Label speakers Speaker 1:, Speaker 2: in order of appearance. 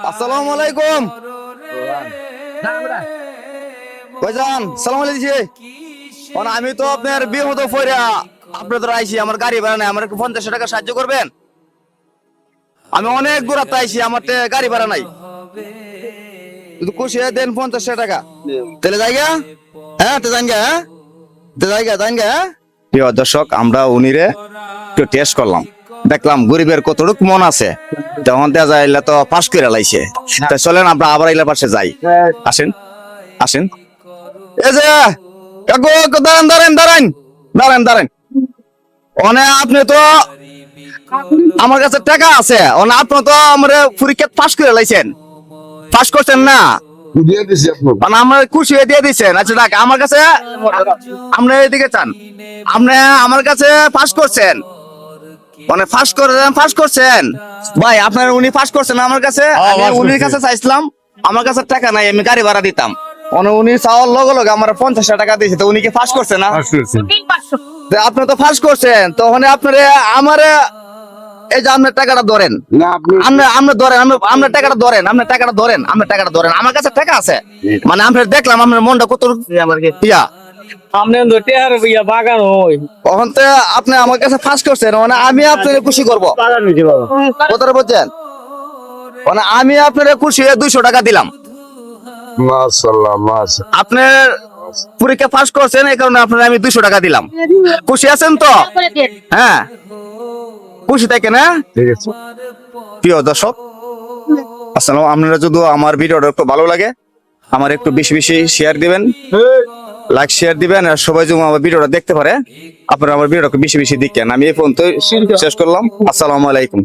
Speaker 1: আসসালামু আলাইকুম ভাইজান, সালাম আলাইকুম। আমি তো আপনার বিপদ পড়ে আপনাদের আইছি, আমার গাড়ি ভাড়া নাই, আমার 50 টাকা সাহায্য করবেন? আমি অনেক দূরাতে আইছি, আমার গাড়ি ভাড়া নাই, যদি খুশি হয়ে দেন 50 টাকা তাহলে জায়গা। হ্যাঁ তো জানগা, হ্যাঁ তো জায়গা। প্রিয় দর্শক, আমরা উনিরে একটু টেস্ট করলাম, দেখলাম গরিবের কতটুকু মন আছে, তখন দেখা যায় তো পাস করে লাইছে। তাই চলেন আমরা আবার এলার পাশে যাই, আসেন আসেন। এই যে কাকু, দাঁড়ান দাঁড়ান দাঁড়ান দাঁড়ান দাঁড়ান, অনে আপনি তো আমার কাছে টাকা আছে, অনে আপনি তো আমার পরীক্ষা পাস করে লাইছেন, পাস করছেন না, মানে আমার খুশি হয়ে দিয়ে দিচ্ছেন। আচ্ছা দেখ, আমার কাছে আপনি এদিকে চান, আপনি আমার কাছে পাস করছেন, মানে ফাঁস করছেন ভাই, আপনার উনি ফাঁস করছেন আমার কাছে, উনির কাছে চাইছিলাম, আমার কাছে টাকা নাই, আমি গাড়ি ভাড়া দিতাম, উনি চাওয়ার লগে লগে আমার 50 টাকা দিয়েছে, তো উনি কি ফাঁস করছে না? আপনি তো ফাঁস করছেন, তখন আপনার আমার এই যে আপনার টাকাটা ধরেন, আপনি ধরেন, আপনার টাকাটা ধরেন, আপনার টাকাটা ধরেন, আপনার টাকাটা ধরেন, আমার কাছে টাকা আছে, মানে আপনার দেখলাম আপনার মনটা কত ইয়া, আপনি আমার কাছে ফাঁস করছেন, মানে আমি আপনার খুশি করবো, কথাটা বলছেন, মানে আমি আপনার খুশি 200 টাকা দিলাম, আপনার পরীক্ষা পাস করছেন, এই কারণে আপনার আমি 200 টাকা দিলাম, খুশি আছেন তো? হ্যাঁ খুশি থাকেন। হ্যাঁ ঠিক আছে। প্রিয় দর্শক, আসসালাম, আপনারা যদি আমার ভিডিওটা একটু ভালো লাগে, আমার একটু বেশি বেশি শেয়ার দিবেন, লাইক শেয়ার দিবেন, আর সবাই যদি আমার ভিডিওটা দেখতে পারে, আপনারা আমার ভিডিওটা বেশি বেশি দেখেন। আমি এই পর্যন্ত শেষ করলাম। আসসালামু আলাইকুম।